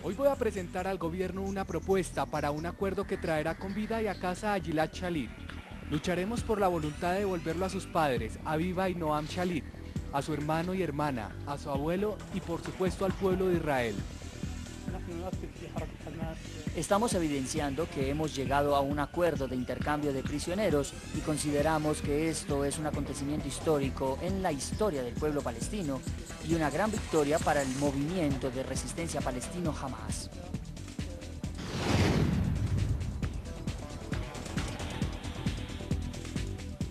Hoy voy a presentar al gobierno una propuesta para un acuerdo que traerá con vida y a casa a Gilad Shalit. Lucharemos por la voluntad de devolverlo a sus padres, Aviva y Noam Shalit, a su hermano y hermana, a su abuelo y por supuesto al pueblo de Israel. Estamos evidenciando que hemos llegado a un acuerdo de intercambio de prisioneros y consideramos que esto es un acontecimiento histórico en la historia del pueblo palestino y una gran victoria para el movimiento de resistencia palestino Hamas.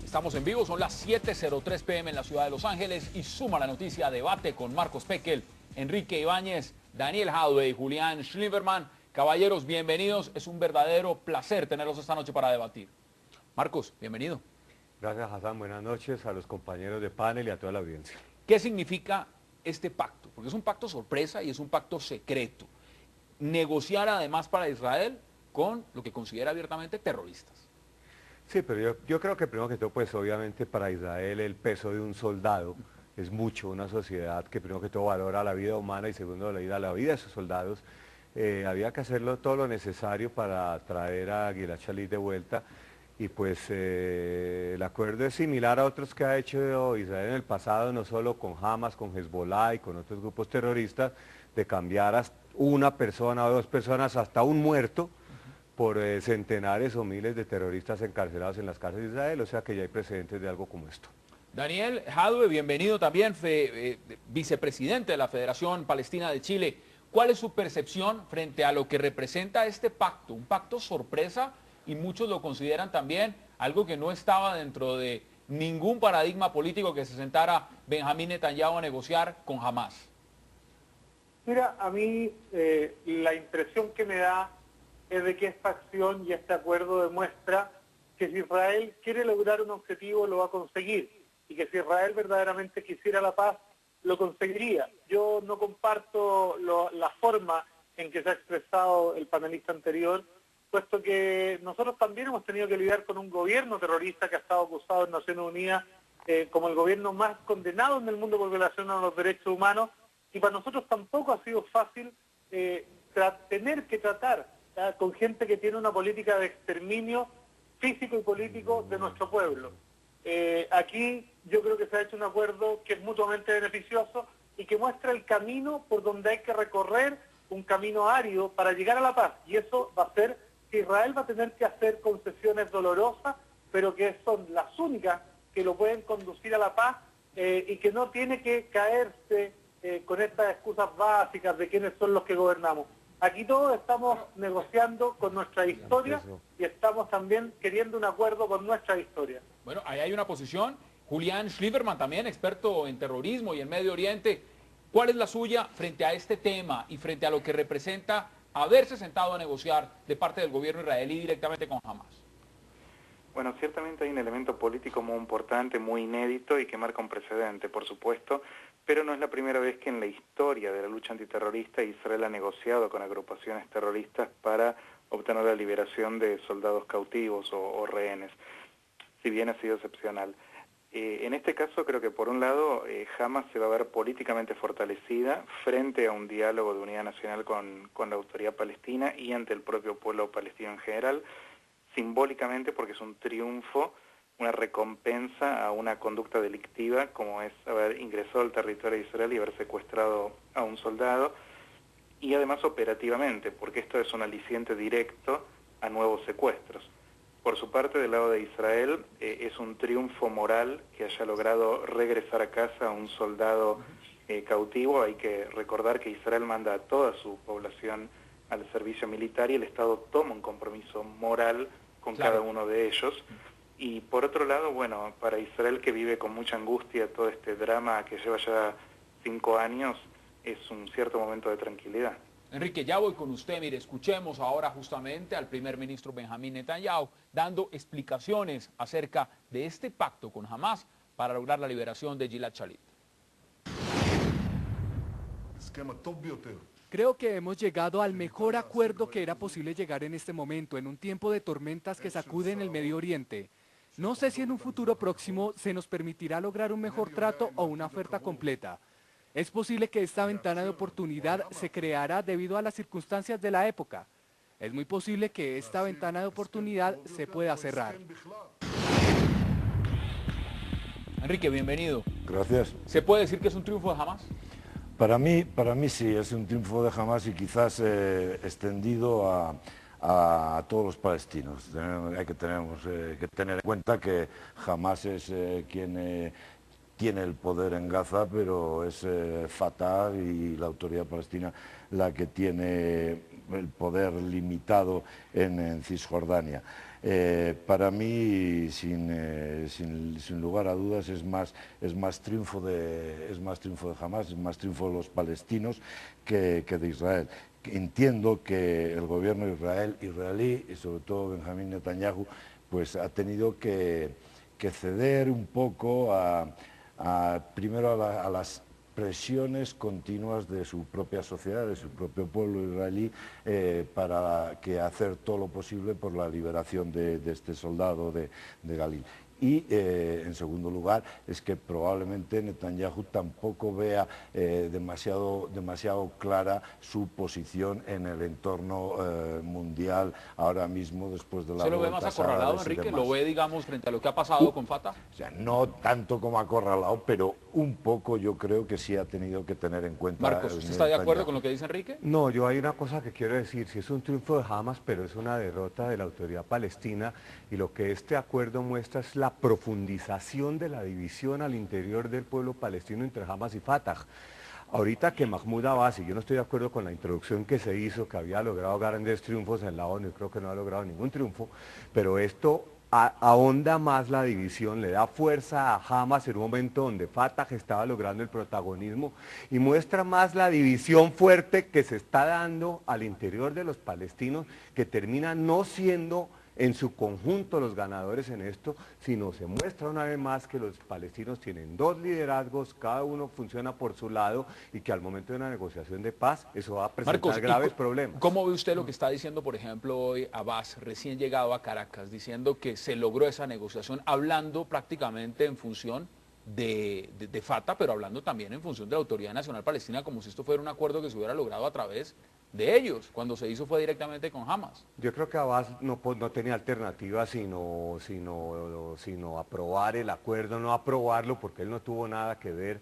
Estamos en vivo, son las 7:03 p.m. en la ciudad de Los Ángeles y suma la noticia debate con Marcos Pekel, Enrique Ibáñez, Daniel Jadwe y Julián Schlimmerman. Caballeros, bienvenidos. Es un verdadero placer tenerlos esta noche para debatir. Marcos, bienvenido. Gracias, Hassan. Buenas noches a los compañeros de panel y a toda la audiencia. ¿Qué significa este pacto? Porque es un pacto sorpresa y es un pacto secreto. Negociar además para Israel con lo que considera abiertamente terroristas. Sí, pero yo creo que primero que todo, pues obviamente para Israel el peso de un soldado es mucho, una sociedad que primero que todo valora la vida humana y segundo la vida de sus soldados. Había que hacerlo todo lo necesario para traer a Gilad Shalit de vuelta y pues el acuerdo es similar a otros que ha hecho Israel en el pasado, no solo con Hamas, con Hezbollah y con otros grupos terroristas, de cambiar a una persona o dos personas hasta un muerto por centenares o miles de terroristas encarcelados en las cárceles de Israel, o sea que ya hay precedentes de algo como esto. Daniel Jadwe, bienvenido también, vicepresidente de la Federación Palestina de Chile. ¿Cuál es su percepción frente a lo que representa este pacto? Un pacto sorpresa y muchos lo consideran también algo que no estaba dentro de ningún paradigma político que se sentara Benjamín Netanyahu a negociar con Hamas. Mira, a mí la impresión que me da es de que esta acción y este acuerdo demuestra que si Israel quiere lograr un objetivo lo va a conseguir y que si Israel verdaderamente quisiera la paz lo conseguiría. Yo no comparto la forma en que se ha expresado el panelista anterior, puesto que nosotros también hemos tenido que lidiar con un gobierno terrorista que ha estado acusado en Naciones Unidas como el gobierno más condenado en el mundo por violación a los derechos humanos, y para nosotros tampoco ha sido fácil tener que tratar con gente que tiene una política de exterminio físico y político de nuestro pueblo. Aquí yo creo que se ha hecho un acuerdo que es mutuamente beneficioso y que muestra el camino por donde hay que recorrer, un camino árido para llegar a la paz. Y eso va a ser que Israel va a tener que hacer concesiones dolorosas, pero que son las únicas que lo pueden conducir a la paz y que no tiene que caerse con estas excusas básicas de quiénes son los que gobernamos. Aquí todos estamos negociando con nuestra historia y estamos también queriendo un acuerdo con nuestra historia. Bueno, ahí hay una posición. Julián Schlimmerman también, experto en terrorismo y en Medio Oriente. ¿Cuál es la suya frente a este tema y frente a lo que representa haberse sentado a negociar de parte del gobierno israelí directamente con Hamas? Bueno, ciertamente hay un elemento político muy importante, muy inédito y que marca un precedente, por supuesto, pero no es la primera vez que en la historia de la lucha antiterrorista Israel ha negociado con agrupaciones terroristas para obtener la liberación de soldados cautivos o rehenes, si bien ha sido excepcional. En este caso creo que por un lado Hamas se va a ver políticamente fortalecida frente a un diálogo de unidad nacional con la autoridad palestina y ante el propio pueblo palestino en general, simbólicamente porque es un triunfo, una recompensa a una conducta delictiva como es haber ingresado al territorio de Israel y haber secuestrado a un soldado, y además operativamente, porque esto es un aliciente directo a nuevos secuestros. Por su parte, del lado de Israel, es un triunfo moral que haya logrado regresar a casa a un soldado cautivo. Hay que recordar que Israel manda a toda su población al servicio militar y el Estado toma un compromiso moral con cada uno de ellos. Y por otro lado, bueno, para Israel, que vive con mucha angustia todo este drama que lleva ya 5 años, es un cierto momento de tranquilidad. Enrique, ya voy con usted. Mire, escuchemos ahora justamente al primer ministro Benjamín Netanyahu dando explicaciones acerca de este pacto con Hamas para lograr la liberación de Gilad Shalit. Creo que hemos llegado al mejor acuerdo que era posible llegar en este momento, en un tiempo de tormentas que sacuden el Medio Oriente. No sé si en un futuro próximo se nos permitirá lograr un mejor trato o una oferta completa. Es posible que esta ventana de oportunidad se creara debido a las circunstancias de la época. Es muy posible que esta ventana de oportunidad se pueda cerrar. Enrique, bienvenido. Gracias. ¿Se puede decir que es un triunfo de Hamas? Para mí sí, es un triunfo de Hamas y quizás extendido a todos los palestinos. Tenemos que tener en cuenta que Hamas es quien tiene el poder en Gaza, pero es Fatah y la autoridad palestina la que tiene el poder limitado en Cisjordania. Para mí, sin lugar a dudas, es más triunfo de Hamas, es más triunfo de los palestinos que de Israel. Entiendo que el gobierno israelí, y sobre todo Benjamín Netanyahu, pues ha tenido que ceder un poco primero a las presiones continuas de su propia sociedad, de su propio pueblo israelí, para hacer todo lo posible por la liberación de este soldado de Galil. Y en segundo lugar es que probablemente Netanyahu tampoco vea demasiado clara su posición en el entorno mundial ahora mismo después de la ¿Se lo ve más acorralado, Enrique? ¿Lo ve, digamos, frente a lo que ha pasado con Fatah? O sea, no tanto como acorralado, pero un poco yo creo que sí ha tenido que tener en cuenta. Marcos, ¿usted está de acuerdo con lo que dice Enrique? No, yo hay una cosa que quiero decir, sí es un triunfo de Hamas, pero es una derrota de la autoridad palestina, y lo que este acuerdo muestra es la profundización de la división al interior del pueblo palestino entre Hamas y Fatah. Ahorita que Mahmoud Abbas, y yo no estoy de acuerdo con la introducción que se hizo, que había logrado grandes triunfos en la ONU, y creo que no ha logrado ningún triunfo, pero esto ahonda más la división, le da fuerza a Hamas en un momento donde Fatah estaba logrando el protagonismo, y muestra más la división fuerte que se está dando al interior de los palestinos, que termina no siendo en su conjunto los ganadores en esto, sino se muestra una vez más que los palestinos tienen dos liderazgos, cada uno funciona por su lado, y que al momento de una negociación de paz eso va a presentar Marcos, graves problemas. ¿Cómo ve usted lo que está diciendo, por ejemplo, hoy Abbas, recién llegado a Caracas, diciendo que se logró esa negociación, hablando prácticamente en función de Fatah, pero hablando también en función de la Autoridad Nacional Palestina, como si esto fuera un acuerdo que se hubiera logrado a través de ellos? Cuando se hizo fue directamente con Hamas. Yo creo que Abbas no tenía alternativa sino aprobar el acuerdo, no aprobarlo, porque él no tuvo nada que ver.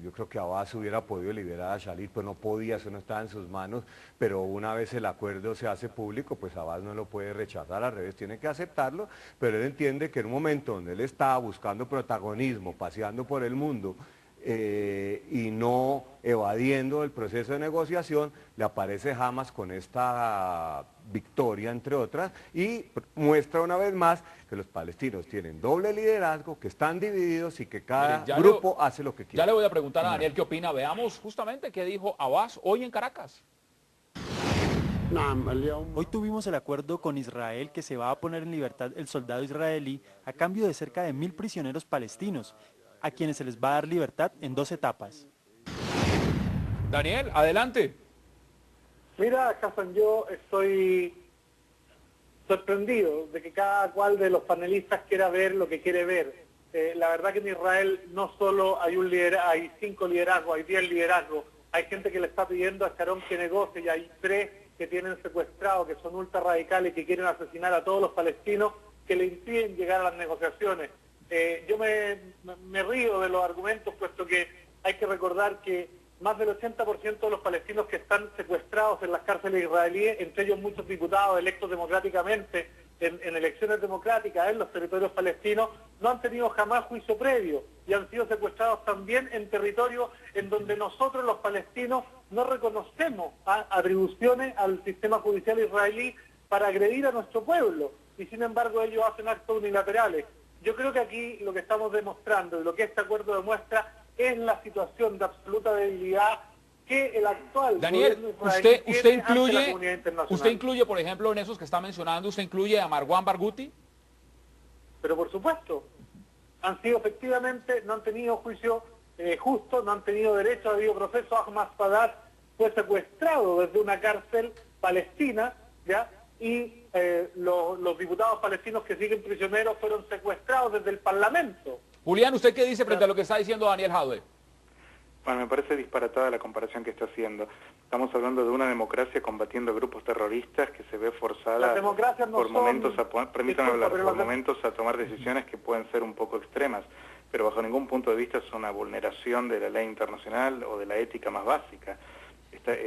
Yo creo que Abbas hubiera podido liberar a Shalit, pues no podía, eso no estaba en sus manos, pero una vez el acuerdo se hace público, pues Abbas no lo puede rechazar, al revés, tiene que aceptarlo, pero él entiende que en un momento donde él estaba buscando protagonismo, paseando por el mundo, y no evadiendo el proceso de negociación, le aparece Hamas con esta victoria, entre otras, y muestra una vez más que los palestinos tienen doble liderazgo, que están divididos y que cada grupo hace lo que quiere. Ya le voy a preguntar a Daniel qué opina. Veamos justamente qué dijo Abbas hoy en Caracas. Hoy tuvimos el acuerdo con Israel que se va a poner en libertad el soldado israelí a cambio de cerca de 1000 prisioneros palestinos, a quienes se les va a dar libertad en 2 etapas. Daniel, adelante. Mira, Hassan, yo estoy sorprendido de que cada cual de los panelistas quiera ver lo que quiere ver. La verdad que en Israel no solo hay 5 liderazgos, hay 10 liderazgos, hay gente que le está pidiendo a Sharon que negocie, y hay 3 que tienen secuestrados, que son ultra radicales, que quieren asesinar a todos los palestinos, que le impiden llegar a las negociaciones. Yo me río de los argumentos, puesto que hay que recordar que más del 80% de los palestinos que están secuestrados en las cárceles israelíes, entre ellos muchos diputados electos democráticamente en elecciones democráticas en los territorios palestinos, no han tenido jamás juicio previo y han sido secuestrados también en territorios en donde nosotros los palestinos no reconocemos atribuciones al sistema judicial israelí para agredir a nuestro pueblo, y sin embargo ellos hacen actos unilaterales. Yo creo que aquí lo que estamos demostrando y lo que este acuerdo demuestra es la situación de absoluta debilidad que el actual Daniel, gobierno israelí tiene ante la comunidad internacional. ¿Usted incluye, por ejemplo, en esos que está mencionando, usted incluye a Marwan Barghouti? Pero por supuesto, han sido efectivamente, no han tenido juicio justo, no han tenido derecho a debido proceso. Ahmad Sadat fue secuestrado desde una cárcel palestina, ¿ya? Y los diputados palestinos que siguen prisioneros fueron secuestrados desde el Parlamento. Julián, ¿usted qué dice frente a lo que está diciendo Daniel Jadwe? Bueno, me parece disparatada la comparación que está haciendo. Estamos hablando de una democracia combatiendo grupos terroristas que se ve forzada por momentos por momentos a tomar decisiones que pueden ser un poco extremas, pero bajo ningún punto de vista es una vulneración de la ley internacional o de la ética más básica.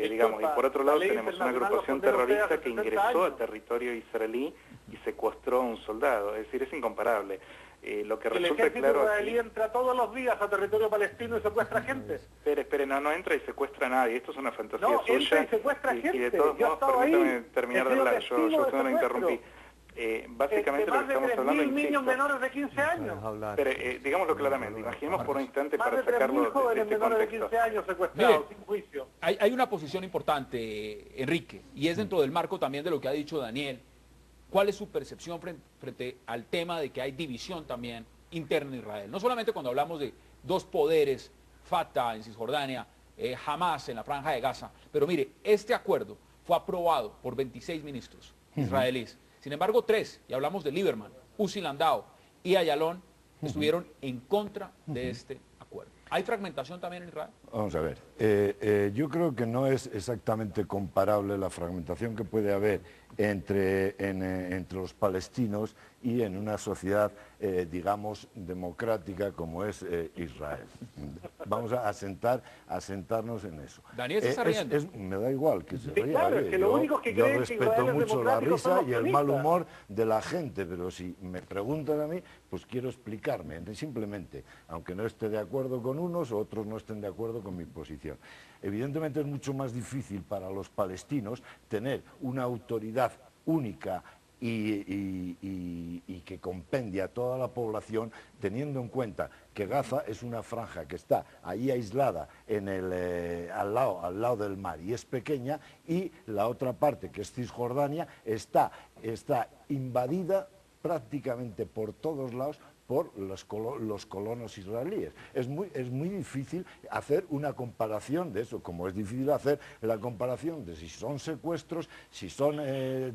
Digamos, y por otro lado tenemos una agrupación terrorista que ingresó al territorio israelí y secuestró a un soldado, es decir, es incomparable. Lo que resulta claro aquí... israelí entra todos los días a territorio palestino y secuestra gente. Espere, no entra y secuestra a nadie, esto es una fantasía suya. Entra y secuestra gente. Y de todos modos, permítame terminar de hablar, yo no lo interrumpí. Básicamente lo que estamos hablando, insisto, niños menores de 15 años. Pero digámoslo claramente, imaginemos por un instante para sacarlo de este menores de 15 años secuestrados, sin juicio. Hay una posición importante, Enrique, y es dentro del marco también de lo que ha dicho Daniel. ¿Cuál es su percepción frente al tema de que hay división también interna en Israel? No solamente cuando hablamos de dos poderes, Fatah en Cisjordania, Hamas en la Franja de Gaza, pero mire, este acuerdo fue aprobado por 26 ministros israelíes. Sin embargo, 3, y hablamos de Lieberman, Uzi Landau y Ayalon, estuvieron en contra de este acuerdo. ¿Hay fragmentación también en Israel? Vamos a ver, yo creo que no es exactamente comparable la fragmentación que puede haber entre los palestinos y en una sociedad, digamos, democrática como es Israel. Vamos a asentarnos en eso. Daniel se está riendo. Me da igual que se ría. Claro, es que lo único que yo creen respeto que Israel es mucho la risa y el mal sionistas. humor de la gente, pero si me preguntan a mí, pues quiero explicarme, simplemente, aunque no esté de acuerdo con unos, otros no estén de acuerdo con mi posición. Evidentemente es mucho más difícil para los palestinos tener una autoridad única y que compendia a toda la población, teniendo en cuenta que Gaza es una franja que está ahí aislada al lado del mar y es pequeña, y la otra parte, que es Cisjordania, está invadida prácticamente por todos lados por los colonos israelíes. Es muy difícil hacer una comparación de eso, como es difícil hacer la comparación de si son secuestros, si son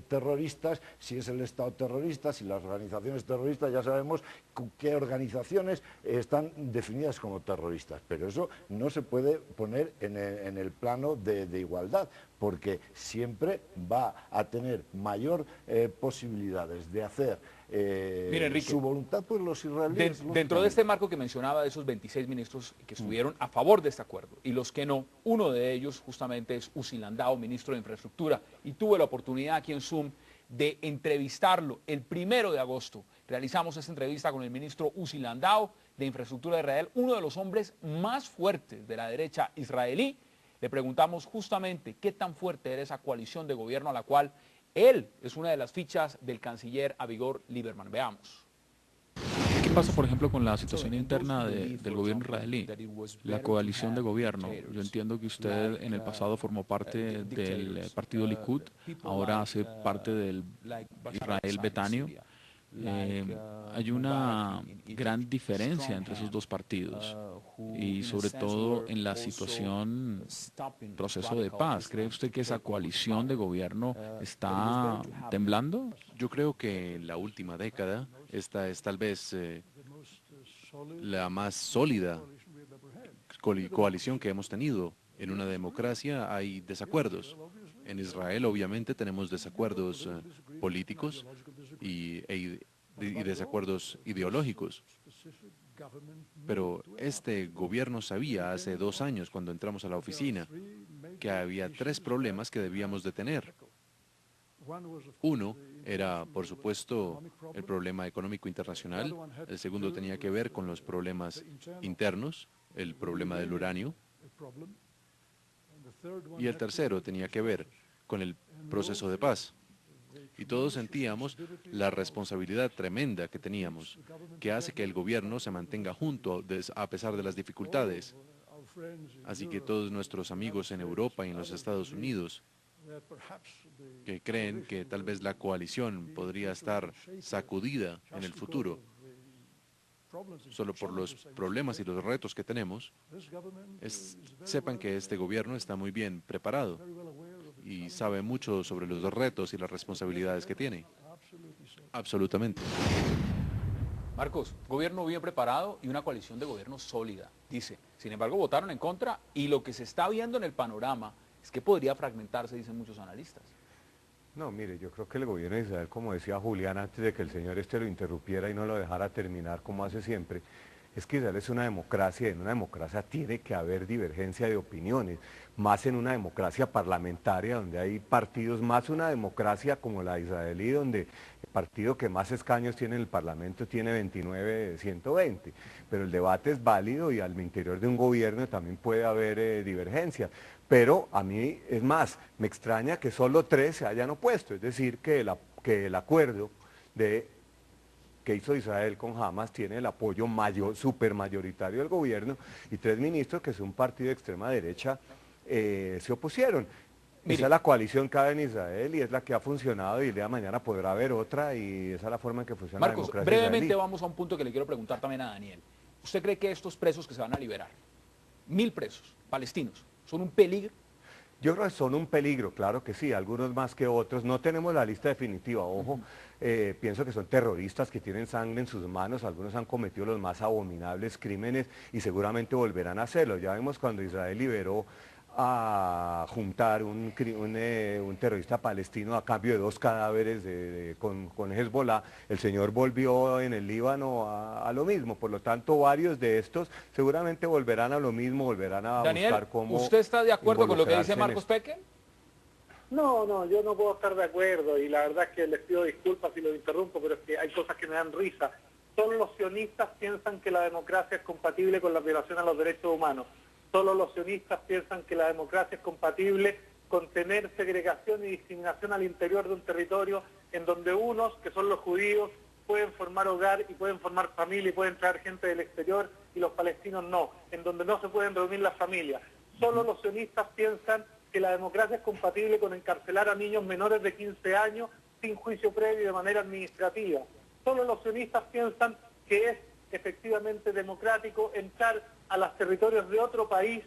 terroristas, si es el Estado terrorista, si las organizaciones terroristas, ya sabemos qué organizaciones están definidas como terroristas, pero eso no se puede poner en el plano de igualdad, porque siempre va a tener mayor posibilidades de hacer Mire, Enrique, su voluntad, pues los israelíes. Dentro de este marco que mencionaba, de esos 26 ministros que estuvieron a favor de este acuerdo y los que no, uno de ellos justamente es Uzi Landau, ministro de Infraestructura, y tuve la oportunidad aquí en Zoom de entrevistarlo el 1 de agosto. Realizamos esta entrevista con el ministro Uzi Landau de Infraestructura de Israel, uno de los hombres más fuertes de la derecha israelí. Le preguntamos justamente qué tan fuerte era esa coalición de gobierno a la cual él es una de las fichas del canciller Avigdor Lieberman. Veamos. ¿Qué pasa, por ejemplo, con la situación interna del gobierno israelí? La coalición de gobierno. Yo entiendo que usted en el pasado formó parte del partido Likud, ahora hace parte del Israel Betanio. Hay una gran diferencia entre esos dos partidos y sobre todo en la situación proceso de paz. ¿Cree usted que esa coalición de gobierno está temblando? Yo creo que en la última década esta es tal vez la más sólida coalición que hemos tenido. En una democracia hay desacuerdos. En Israel obviamente tenemos desacuerdos políticos y desacuerdos ideológicos. Pero este gobierno sabía hace 2 años, cuando entramos a la oficina, que había 3 problemas que debíamos de tener. Uno era, por supuesto, el problema económico internacional. El segundo tenía que ver con los problemas internos, el problema del uranio. Y el tercero tenía que ver con el proceso de paz. Y todos sentíamos la responsabilidad tremenda que teníamos, que hace que el gobierno se mantenga junto a pesar de las dificultades. Así que todos nuestros amigos en Europa y en los Estados Unidos, que creen que tal vez la coalición podría estar sacudida en el futuro, solo por los problemas y los retos que tenemos, sepan que este gobierno está muy bien preparado y sabe mucho sobre los retos y las responsabilidades que tiene. Absolutamente. Marcos, gobierno bien preparado y una coalición de gobierno sólida, dice. Sin embargo, votaron en contra y lo que se está viendo en el panorama es que podría fragmentarse, dicen muchos analistas. No, mire, yo creo que el gobierno de Israel, como decía Julián antes de que el señor lo interrumpiera y no lo dejara terminar como hace siempre, es que Israel es una democracia y en una democracia tiene que haber divergencia de opiniones, más en una democracia parlamentaria donde hay partidos, más una democracia como la israelí donde el partido que más escaños tiene en el Parlamento tiene 29 de 120, pero el debate es válido y al interior de un gobierno también puede haber divergencias. Pero a mí, es más, me extraña que solo 3 se hayan opuesto, es decir, que el acuerdo que hizo Israel con Hamas tiene el apoyo supermayoritario del gobierno y 3 ministros que son un partido de extrema derecha se opusieron. Esa es la coalición que hay en Israel y es la que ha funcionado y el día de mañana podrá haber otra y esa es la forma en que funciona Marcos, la democracia brevemente israelí. vamos a un punto que le quiero preguntar también a Daniel. ¿Usted cree que estos presos que se van a liberar, 1000 presos palestinos, son un peligro? Yo creo que son un peligro, claro que sí, algunos más que otros. No tenemos la lista definitiva, ojo. Pienso que son terroristas que tienen sangre en sus manos, algunos han cometido los más abominables crímenes y seguramente volverán a hacerlo. Ya vemos cuando Israel liberó a juntar un terrorista palestino a cambio de 2 cadáveres con Hezbollah, el señor volvió en el Líbano a lo mismo, por lo tanto varios de estos seguramente volverán a lo mismo, volverán a Daniel, buscar cómo... ¿usted está de acuerdo con lo que dice involucrarse en Marcos esto. Peque? No, yo no puedo estar de acuerdo y la verdad es que les pido disculpas si los interrumpo, pero es que hay cosas que me dan risa. Solo los sionistas piensan que la democracia es compatible con la violación a los derechos humanos. Solo los sionistas piensan que la democracia es compatible con tener segregación y discriminación al interior de un territorio en donde unos, que son los judíos, pueden formar hogar y pueden formar familia y pueden traer gente del exterior y los palestinos no, en donde no se pueden reunir las familias. Solo los sionistas piensan que la democracia es compatible con encarcelar a niños menores de 15 años sin juicio previo y de manera administrativa. Solo los sionistas piensan que es efectivamente democrático entrar a los territorios de otro país,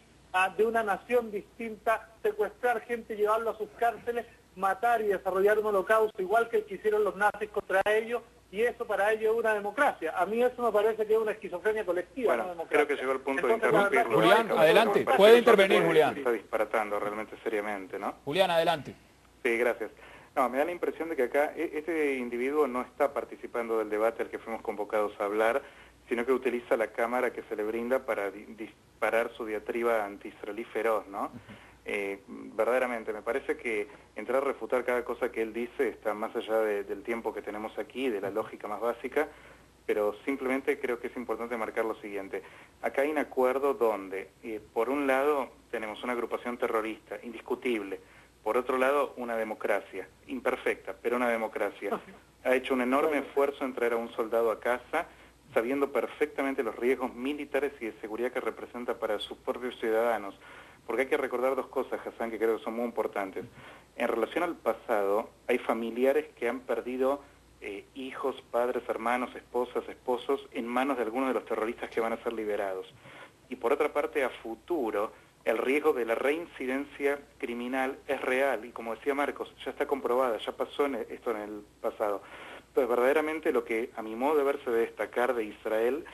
de una nación distinta, secuestrar gente, llevarlo a sus cárceles, matar y desarrollar un holocausto igual que el que hicieron los nazis contra ellos, y eso para ellos es una democracia. A mí eso me parece que es una esquizofrenia colectiva. Bueno, no democracia. creo que llegó el punto Entonces, de interrumpirlo. Julián, adelante, puede intervenir, Julián. Está disparatando realmente seriamente, ¿no? Julián, adelante. Sí, gracias. No, me da la impresión de que acá este individuo no está participando del debate al que fuimos convocados a hablar, sino que utiliza la cámara que se le brinda para disparar su diatriba anti-israelí feroz, ¿no? Verdaderamente, me parece que entrar a refutar cada cosa que él dice está más allá del tiempo que tenemos aquí, de la lógica más básica, pero simplemente creo que es importante marcar lo siguiente. Acá hay un acuerdo donde, por un lado, tenemos una agrupación terrorista, indiscutible. Por otro lado, una democracia, imperfecta, pero una democracia. Ha hecho un enorme esfuerzo en traer a un soldado a casa, sabiendo perfectamente los riesgos militares y de seguridad que representa para sus propios ciudadanos. Porque hay que recordar 2 cosas, Hassan, que creo que son muy importantes. En relación al pasado, hay familiares que han perdido hijos, padres, hermanos, esposas, esposos, en manos de algunos de los terroristas que van a ser liberados. Y por otra parte, a futuro, el riesgo de la reincidencia criminal es real, y como decía Marcos, ya está comprobada, ya pasó esto en el pasado. Pues verdaderamente lo que a mi modo de ver se debe destacar de Israel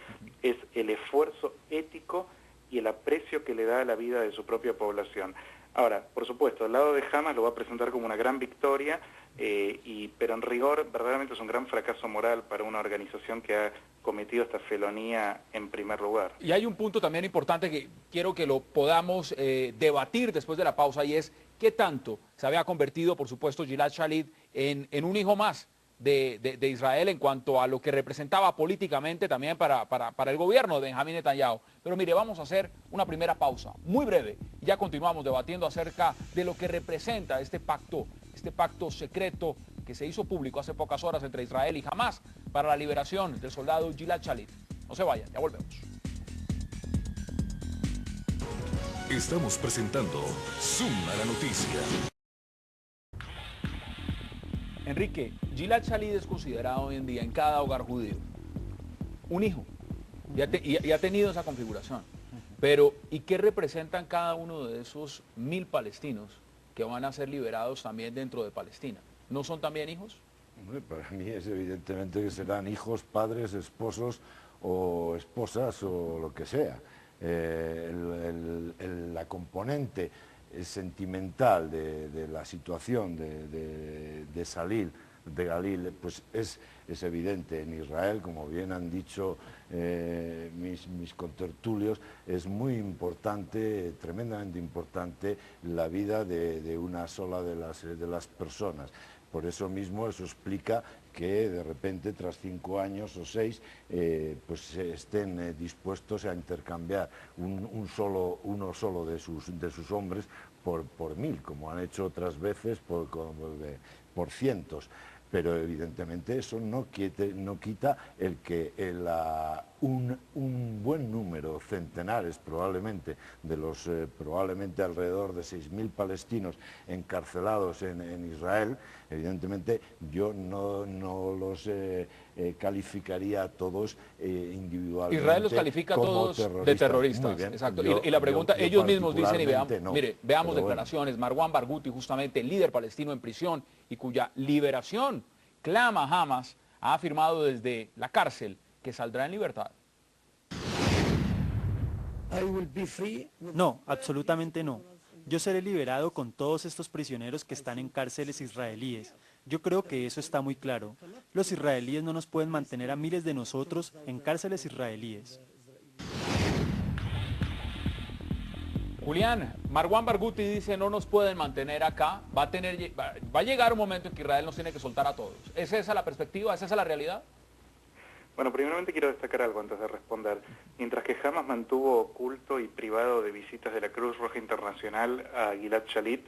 es el esfuerzo ético y el aprecio que le da a la vida de su propia población. Ahora, por supuesto, el lado de Hamas lo va a presentar como una gran victoria, pero en rigor verdaderamente es un gran fracaso moral para una organización que ha cometido esta felonía en primer lugar. Y hay un punto también importante que quiero que lo podamos debatir después de la pausa y es qué tanto se había convertido, por supuesto, Gilad Shalit en un hijo más de Israel en cuanto a lo que representaba políticamente también para el gobierno de Benjamín Netanyahu. Pero mire, vamos a hacer una primera pausa muy breve y ya continuamos debatiendo acerca de lo que representa este pacto secreto que se hizo público hace pocas horas entre Israel y Hamas para la liberación del soldado Gilad Shalit. No se vayan, ya volvemos. Estamos presentando Zoom a la noticia. Enrique, Gilad Shalit es considerado hoy en día en cada hogar judío un hijo y ha tenido esa configuración. Pero, ¿y qué representan cada uno de esos 1000 palestinos que van a ser liberados también dentro de Palestina? ¿No son también hijos? Para mí es evidentemente que serán hijos, padres, esposos o esposas o lo que sea. La componente sentimental de la situación de Salil, de Galil, pues es evidente. En Israel, como bien han dicho mis contertulios, es muy importante, tremendamente importante, la vida de una sola de las personas. Por eso mismo eso explica que de repente tras 5 años o 6 pues estén dispuestos a intercambiar uno solo de sus hombres por 1000, como han hecho otras veces por cientos. Pero evidentemente eso no quita el que un buen número, centenares probablemente, de los probablemente alrededor de 6000 palestinos encarcelados en Israel, evidentemente yo no los calificaría a todos individualmente. Israel los califica a todos de terroristas. Exacto. Y la pregunta, ellos mismos dicen, y veamos, no, veamos declaraciones, bueno. Marwan Barghouti, justamente el líder palestino en prisión y cuya liberación clama Hamas, ha afirmado desde la cárcel que saldrá en libertad. No, absolutamente no. Yo seré liberado con todos estos prisioneros que están en cárceles israelíes. Yo creo que eso está muy claro. Los israelíes no nos pueden mantener a miles de nosotros en cárceles israelíes. Julián, Marwan Barghouti dice no nos pueden mantener acá, va a llegar un momento en que Israel nos tiene que soltar a todos. ¿Es esa la perspectiva? ¿Es esa la realidad? Bueno, primeramente quiero destacar algo antes de responder. Mientras que Hamas mantuvo oculto y privado de visitas de la Cruz Roja Internacional a Gilad Shalit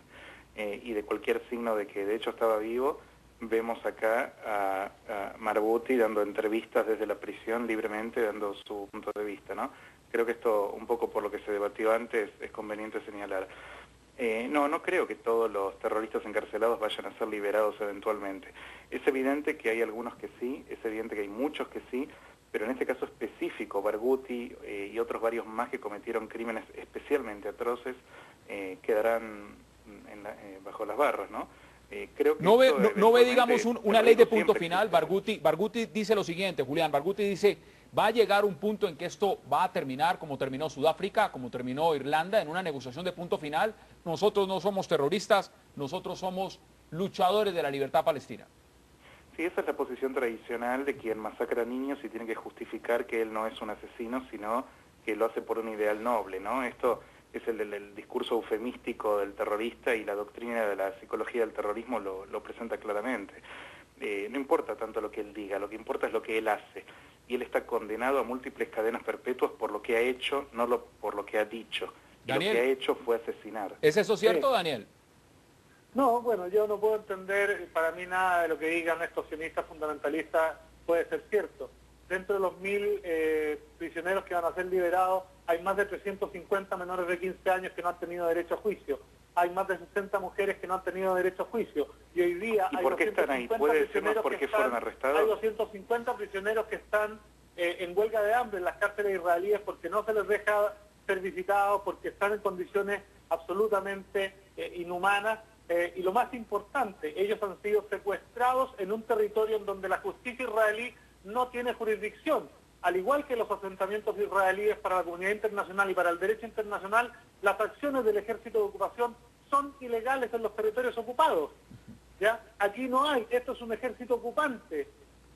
y de cualquier signo de que de hecho estaba vivo, vemos acá a Barghouti dando entrevistas desde la prisión libremente, dando su punto de vista, ¿no? Creo que esto, un poco por lo que se debatió antes, es conveniente señalar. No creo que todos los terroristas encarcelados vayan a ser liberados eventualmente. Es evidente que hay algunos que sí, es evidente que hay muchos que sí, pero en este caso específico, Barghouti y otros varios más que cometieron crímenes especialmente atroces, quedarán bajo las barras, ¿no? Creo que no ve, digamos, una ley de punto final. Barghouti dice lo siguiente, Julián, Barghouti dice, va a llegar un punto en que esto va a terminar como terminó Sudáfrica, como terminó Irlanda, en una negociación de punto final. Nosotros no somos terroristas, nosotros somos luchadores de la libertad palestina. Sí, esa es la posición tradicional de quien masacra niños y tiene que justificar que él no es un asesino, sino que lo hace por un ideal noble, ¿no? Esto es el discurso eufemístico del terrorista y la doctrina de la psicología del terrorismo lo presenta claramente. No importa tanto lo que él diga, lo que importa es lo que él hace. Y él está condenado a múltiples cadenas perpetuas por lo que ha hecho, no por lo que ha dicho. Y lo que ha hecho fue asesinar. ¿Es eso cierto, sí, Daniel? No, bueno, yo no puedo entender, para mí nada de lo que digan estos sionistas fundamentalistas puede ser cierto. Dentro de los 1000 prisioneros que van a ser liberados, hay más de 350 menores de 15 años que no han tenido derecho a juicio. Hay más de 60 mujeres que no han tenido derecho a juicio. Y hoy día hay ¿por qué están ahí? ¿Puede decirnos por qué fueron arrestados? Hay 250 prisioneros que están en huelga de hambre en las cárceles israelíes porque no se les deja ser visitados, porque están en condiciones absolutamente inhumanas. Y lo más importante, ellos han sido secuestrados en un territorio en donde la justicia israelí no tiene jurisdicción. Al igual que los asentamientos israelíes para la comunidad internacional y para el derecho internacional, las acciones del ejército de ocupación son ilegales en los territorios ocupados. ¿Ya? Aquí no hay, esto es un ejército ocupante.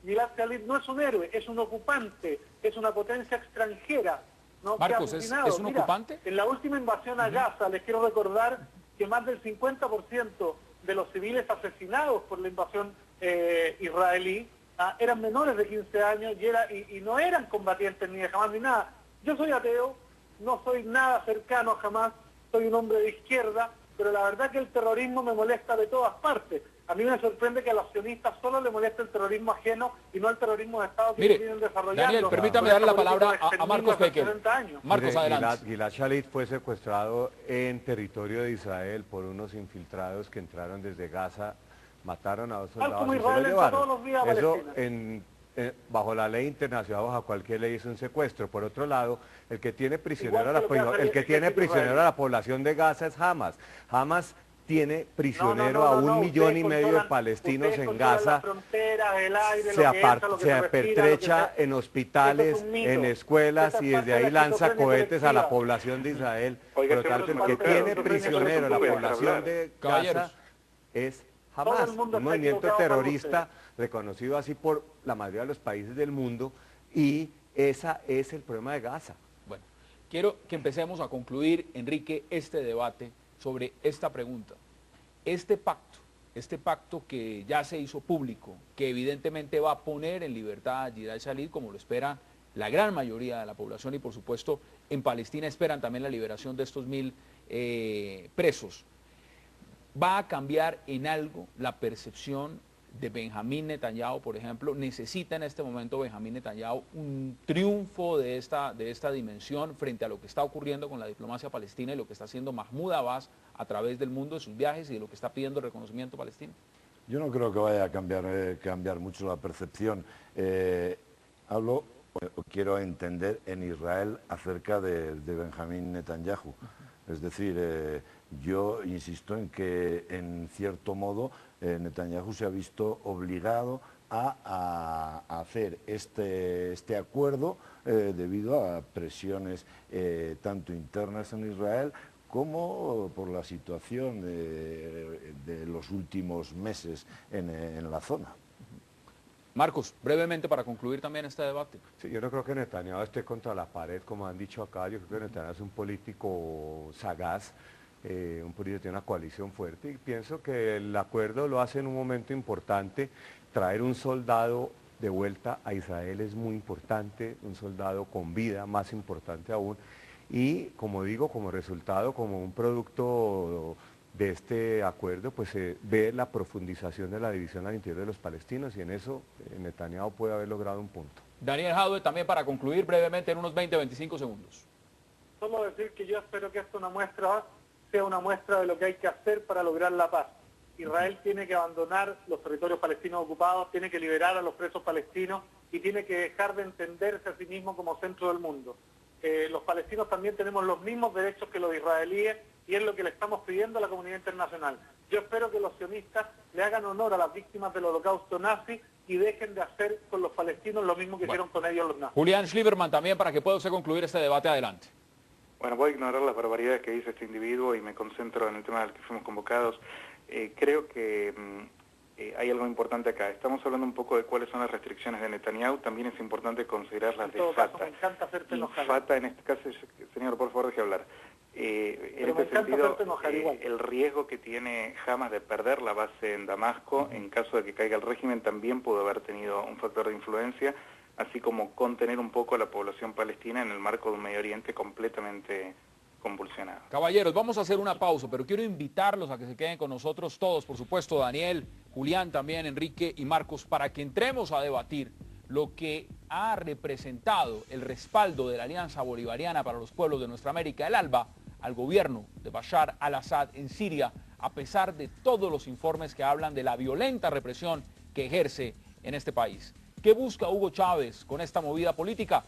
Gilad Shalit no es un héroe, es un ocupante, es una potencia extranjera. ¿No? Marcos, ¿es un ocupante? En la última invasión a Gaza, les quiero recordar que más del 50% de los civiles asesinados por la invasión israelí eran menores de 15 años y no eran combatientes ni de Hamas ni nada. Yo soy ateo, no soy nada cercano a Hamas, soy un hombre de izquierda, pero la verdad que el terrorismo me molesta de todas partes. A mí me sorprende que a los sionistas solo les moleste el terrorismo ajeno y no el terrorismo de Estado que vienen desarrollando. Daniel, permítame darle la palabra a Marcos Becker. Marcos, adelante. Gilad Shalit fue secuestrado en territorio de Israel por unos infiltrados que entraron desde Gaza, mataron a 2 soldados y se lo llevaron. Eso bajo la ley internacional, bajo cualquier ley es un secuestro. Por otro lado, el que tiene prisionero a la población de Gaza es Hamas. Hamas tiene prisionero a 1,5 millones de palestinos en Gaza, se pertrecha en hospitales, en escuelas y desde ahí lanza cohetes a la población de Israel. Por lo tanto, el que tiene prisionero a la población de Gaza es Hamas, un movimiento terrorista reconocido así por la mayoría de los países del mundo, y ese es el problema de Gaza. Bueno, quiero que empecemos a concluir, Enrique, este debate sobre esta pregunta. Este pacto que ya se hizo público, que evidentemente va a poner en libertad a Gilad Shalit, como lo espera la gran mayoría de la población, y por supuesto en Palestina esperan también la liberación de estos 1.000 presos, ¿va a cambiar en algo la percepción de Benjamín Netanyahu, por ejemplo? ¿Necesita en este momento Benjamín Netanyahu un triunfo de esta dimensión frente a lo que está ocurriendo con la diplomacia palestina y lo que está haciendo Mahmoud Abbas a través del mundo de sus viajes y de lo que está pidiendo el reconocimiento palestino? Yo no creo que vaya a cambiar mucho la percepción. Quiero entender en Israel acerca de Benjamín Netanyahu. Es decir, yo insisto en que, en cierto modo, Netanyahu se ha visto obligado a hacer este acuerdo debido a presiones tanto internas en Israel como por la situación de los últimos meses en la zona. Marcos, brevemente para concluir también este debate. Sí, yo no creo que Netanyahu esté contra la pared, como han dicho acá. Yo creo que Netanyahu es un político sagaz, un político que tiene una coalición fuerte, y pienso que el acuerdo lo hace en un momento importante. Traer un soldado de vuelta a Israel es muy importante, un soldado con vida, más importante aún, y como digo, como resultado, como un producto de este acuerdo, pues se ve la profundización de la división al interior de los palestinos, y en eso Netanyahu puede haber logrado un punto. Daniel Jadue, también para concluir brevemente en unos 20-25 segundos. Solo decir que yo espero que esto sea una muestra de lo que hay que hacer para lograr la paz. Israel tiene que abandonar los territorios palestinos ocupados, tiene que liberar a los presos palestinos y tiene que dejar de entenderse a sí mismo como centro del mundo. Los palestinos también tenemos los mismos derechos que los israelíes, y es lo que le estamos pidiendo a la comunidad internacional. Yo espero que los sionistas le hagan honor a las víctimas del holocausto nazi y dejen de hacer con los palestinos lo mismo que hicieron con ellos los nazis. Julián Schlieberman, también para que pueda usted concluir este debate, adelante. Bueno, voy a ignorar las barbaridades que dice este individuo y me concentro en el tema del que fuimos convocados. Creo que hay algo importante acá. Estamos hablando un poco de cuáles son las restricciones de Netanyahu. También es importante considerar las de Fatah. Me encanta hacerte enojar. Fatah, en este caso, señor, por favor, deje hablar. En este sentido, el riesgo que tiene Hamas de perder la base en Damasco, en caso de que caiga el régimen, también pudo haber tenido un factor de influencia, así como contener un poco a la población palestina en el marco de un Medio Oriente completamente convulsionado. Caballeros, vamos a hacer una pausa, pero quiero invitarlos a que se queden con nosotros todos, por supuesto, Daniel, Julián también, Enrique y Marcos, para que entremos a debatir lo que ha representado el respaldo de la Alianza Bolivariana para los Pueblos de Nuestra América, el ALBA, al gobierno de Bashar al-Assad en Siria, a pesar de todos los informes que hablan de la violenta represión que ejerce en este país. ¿Qué busca Hugo Chávez con esta movida política?